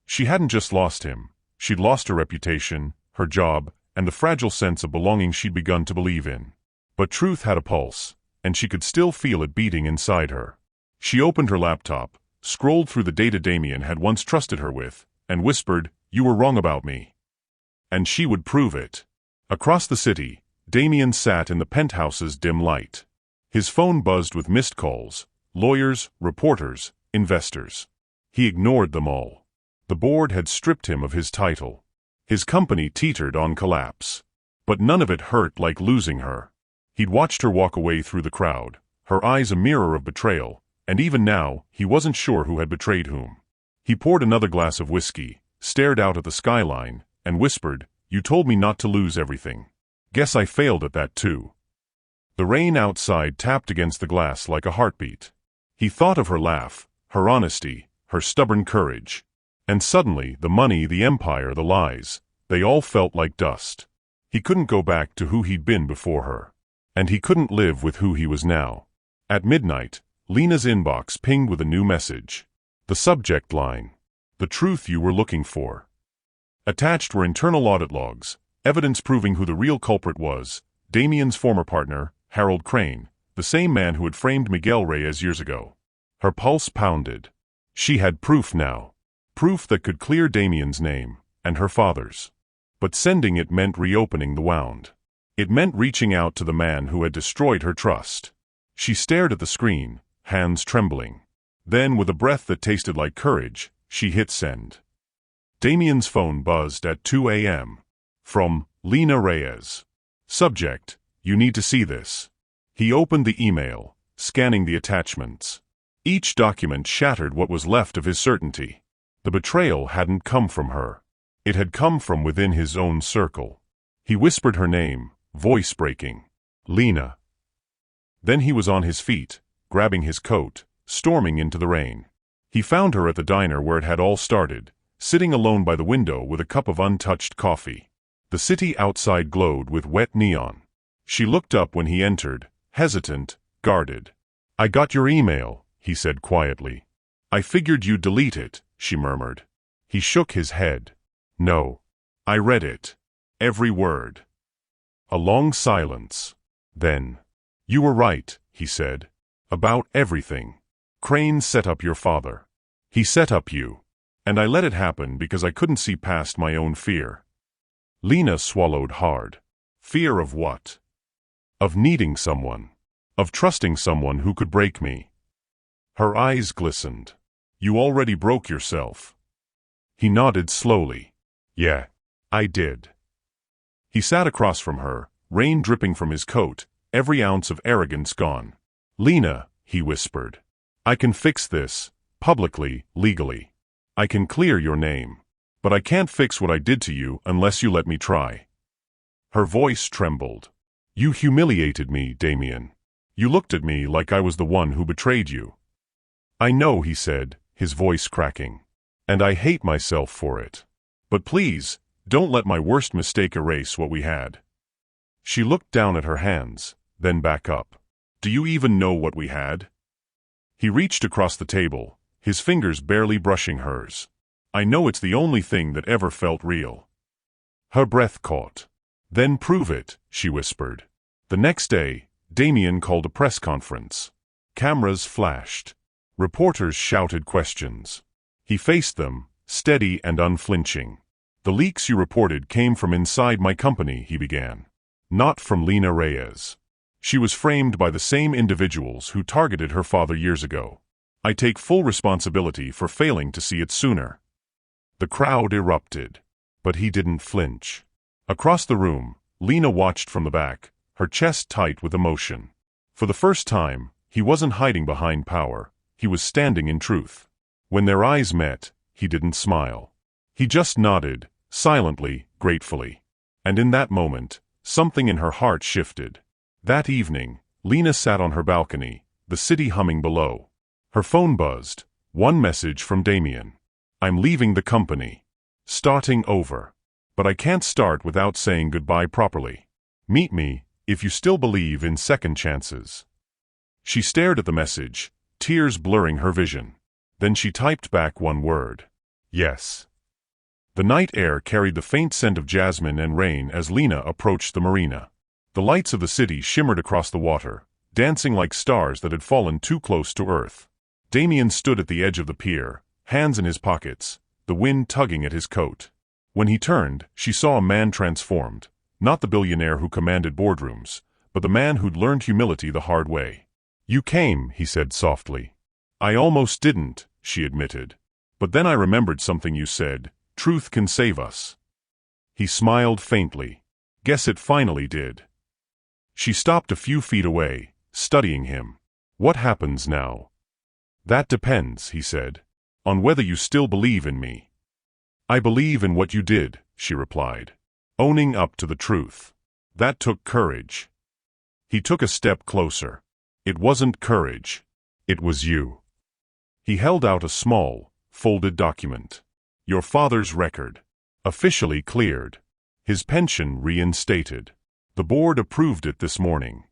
She hadn't just lost him, she'd lost her reputation, her job, and the fragile sense of belonging she'd begun to believe in. But truth had a pulse, and she could still feel it beating inside her. She opened her laptop, scrolled through the data Damien had once trusted her with, and whispered, "You were wrong about me." And she would prove it. Across the city, Damien sat in the penthouse's dim light. His phone buzzed with missed calls, lawyers, reporters, investors. He ignored them all. The board had stripped him of his title. His company teetered on collapse. But none of it hurt like losing her. He'd watched her walk away through the crowd, her eyes a mirror of betrayal, and even now, he wasn't sure who had betrayed whom. He poured another glass of whiskey, stared out at the skyline, and whispered, "You told me not to lose everything. Guess I failed at that too." The rain outside tapped against the glass like a heartbeat. He thought of her laugh, her honesty, her stubborn courage. And suddenly, the money, the empire, the lies, they all felt like dust. He couldn't go back to who he'd been before her. And he couldn't live with who he was now. At midnight, Lena's inbox pinged with a new message. The subject line: "The truth you were looking for." Attached were internal audit logs, evidence proving who the real culprit was: Damien's former partner, Harold Crane, the same man who had framed Miguel Reyes years ago. Her pulse pounded. She had proof now. Proof that could clear Damien's name, and her father's. But sending it meant reopening the wound. It meant reaching out to the man who had destroyed her trust. She stared at the screen, hands trembling. Then, with a breath that tasted like courage, she hit send. Damien's phone buzzed at 2 a.m. From Lena Reyes. Subject: "You need to see this." He opened the email, scanning the attachments. Each document shattered what was left of his certainty. The betrayal hadn't come from her. It had come from within his own circle. He whispered her name, voice breaking. "Lena." Then he was on his feet, grabbing his coat, storming into the rain. He found her at the diner where it had all started, sitting alone by the window with a cup of untouched coffee. The city outside glowed with wet neon. She looked up when he entered, hesitant, guarded. "I got your email," he said quietly. "I figured you'd delete it," she murmured. He shook his head. "No. I read it. Every word." A long silence. Then, "You were right," he said. "About everything. Crane set up your father. He set up you. And I let it happen because I couldn't see past my own fear." Lena swallowed hard. Fear of what? Of needing someone. Of trusting someone who could break me. Her eyes glistened. "You already broke yourself." He nodded slowly. "Yeah, I did." He sat across from her, rain dripping from his coat, every ounce of arrogance gone. "Lena," he whispered, "I can fix this, publicly, legally. I can clear your name. But I can't fix what I did to you unless you let me try." Her voice trembled. "You humiliated me, Damien. You looked at me like I was the one who betrayed you." "I know," he said, his voice cracking. "And I hate myself for it. But please, don't let my worst mistake erase what we had." She looked down at her hands, then back up. "Do you even know what we had?" He reached across the table, his fingers barely brushing hers. "I know it's the only thing that ever felt real." Her breath caught. "Then prove it," she whispered. The next day, Damien called a press conference. Cameras flashed. Reporters shouted questions. He faced them, steady and unflinching. "The leaks you reported came from inside my company," he began. "Not from Lena Reyes. She was framed by the same individuals who targeted her father years ago. I take full responsibility for failing to see it sooner." The crowd erupted. But he didn't flinch. Across the room, Lena watched from the back, her chest tight with emotion. For the first time, he wasn't hiding behind power. He was standing in truth. When their eyes met, he didn't smile. He just nodded, silently, gratefully. And in that moment, something in her heart shifted. That evening, Lena sat on her balcony, the city humming below. Her phone buzzed. One message from Damien. "I'm leaving the company. Starting over. But I can't start without saying goodbye properly. Meet me, if you still believe in second chances." She stared at the message, tears blurring her vision. Then she typed back one word. "Yes." The night air carried the faint scent of jasmine and rain as Lena approached the marina. The lights of the city shimmered across the water, dancing like stars that had fallen too close to earth. Damien stood at the edge of the pier, hands in his pockets, the wind tugging at his coat. When he turned, she saw a man transformed, not the billionaire who commanded boardrooms, but the man who'd learned humility the hard way. "You came," he said softly. "I almost didn't," she admitted. "But then I remembered something you said. Truth can save us." He smiled faintly. "Guess it finally did." She stopped a few feet away, studying him. "What happens now?" "That depends," he said. On whether you still believe in me. I believe in what you did, she replied. Owning up to the truth. That took courage. He took a step closer. It wasn't courage. It was you. He held out a small, folded document. Your father's record. Officially cleared. His pension reinstated. The board approved it this morning.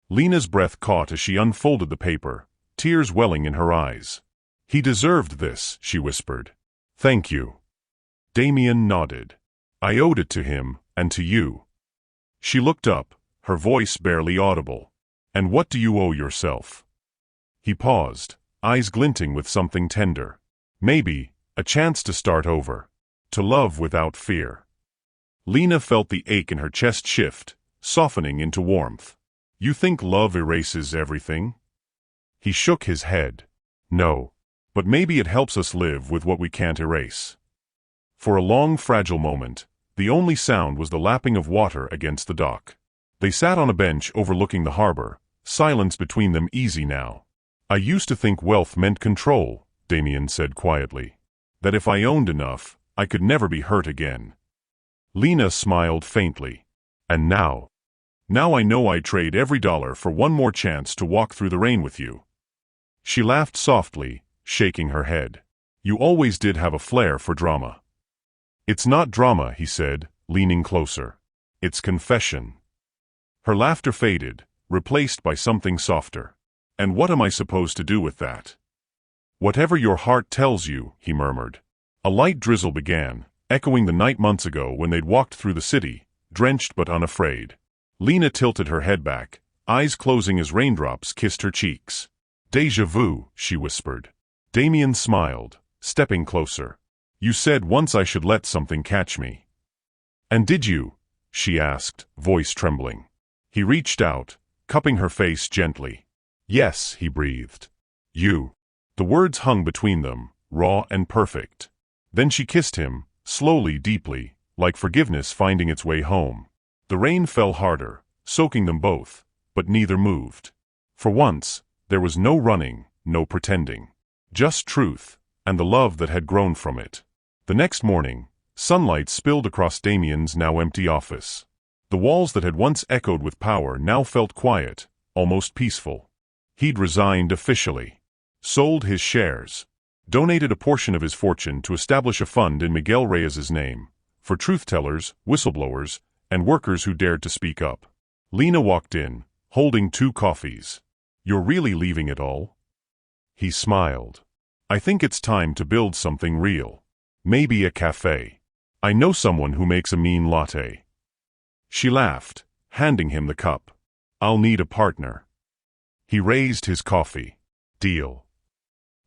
Lena's breath caught as she unfolded the paper, tears welling in her eyes. He deserved this, she whispered. Thank you. Damien nodded. I owed it to him, and to you. She looked up, her voice barely audible. And what do you owe yourself? He paused, eyes glinting with something tender. Maybe, a chance to start over. To love without fear. Lena felt the ache in her chest shift, softening into warmth. You think love erases everything? He shook his head. No. But maybe it helps us live with what we can't erase. For a long, fragile moment, the only sound was the lapping of water against the dock. They sat on a bench overlooking the harbor, silence between them easy now. I used to think wealth meant control, Damien said quietly. That if I owned enough, I could never be hurt again. Lena smiled faintly. And now? Now I know I'd trade every dollar for one more chance to walk through the rain with you. She laughed softly, shaking her head. You always did have a flair for drama. It's not drama, he said, leaning closer. It's confession. Her laughter faded, replaced by something softer. And what am I supposed to do with that? Whatever your heart tells you, he murmured. A light drizzle began, echoing the night months ago when they'd walked through the city, drenched but unafraid. Lena tilted her head back, eyes closing as raindrops kissed her cheeks. Déjà vu, she whispered. Damien smiled, stepping closer. You said once I should let something catch me. And did you? She asked, voice trembling. He reached out, cupping her face gently. Yes, he breathed. You. The words hung between them, raw and perfect. Then she kissed him, slowly, deeply, like forgiveness finding its way home. The rain fell harder, soaking them both, but neither moved. For once, there was no running, no pretending. Just truth, and the love that had grown from it. The next morning, sunlight spilled across Damien's now empty office. The walls that had once echoed with power now felt quiet, almost peaceful. He'd resigned officially. Sold his shares. Donated a portion of his fortune to establish a fund in Miguel Reyes's name, for truth-tellers, whistleblowers, and workers who dared to speak up. Lena walked in, holding 2 coffees. You're really leaving it all? He smiled. I think it's time to build something real. Maybe a cafe. I know someone who makes a mean latte. She laughed, handing him the cup. I'll need a partner. He raised his coffee. Deal.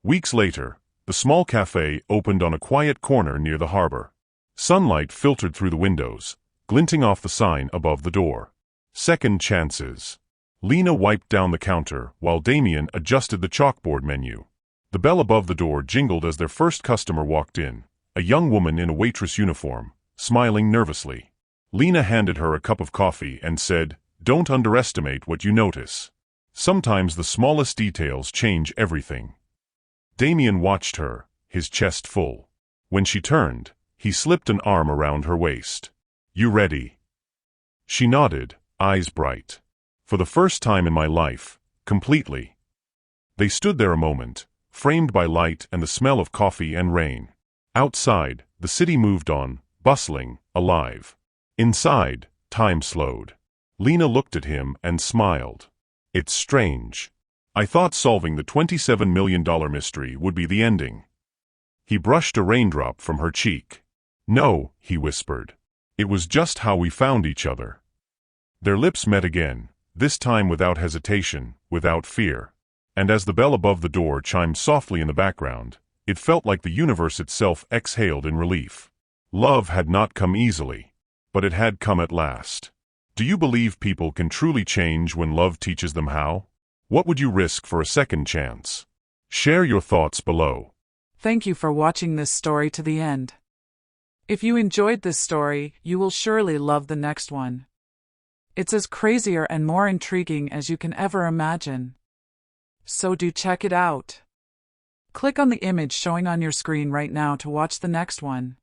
Weeks later, the small cafe opened on a quiet corner near the harbor. Sunlight filtered through the windows, glinting off the sign above the door. Second chances. Lena wiped down the counter while Damien adjusted the chalkboard menu. The bell above the door jingled as their first customer walked in, a young woman in a waitress uniform, smiling nervously. Lena handed her a cup of coffee and said, Don't underestimate what you notice. Sometimes the smallest details change everything. Damien watched her, his chest full. When she turned, he slipped an arm around her waist. You ready? She nodded, eyes bright. For the first time in my life, completely. They stood there a moment, framed by light and the smell of coffee and rain. Outside, the city moved on, bustling, alive. Inside, time slowed. Lena looked at him and smiled. It's strange. I thought solving the $27 million mystery would be the ending. He brushed a raindrop from her cheek. No, he whispered. It was just how we found each other. Their lips met again, this time without hesitation, without fear. And as the bell above the door chimed softly in the background, it felt like the universe itself exhaled in relief. Love had not come easily, but it had come at last. Do you believe people can truly change when love teaches them how? What would you risk for a second chance? Share your thoughts below. Thank you for watching this story to the end. If you enjoyed this story, you will surely love the next one. It's as crazier and more intriguing as you can ever imagine. So do check it out. Click on the image showing on your screen right now to watch the next one.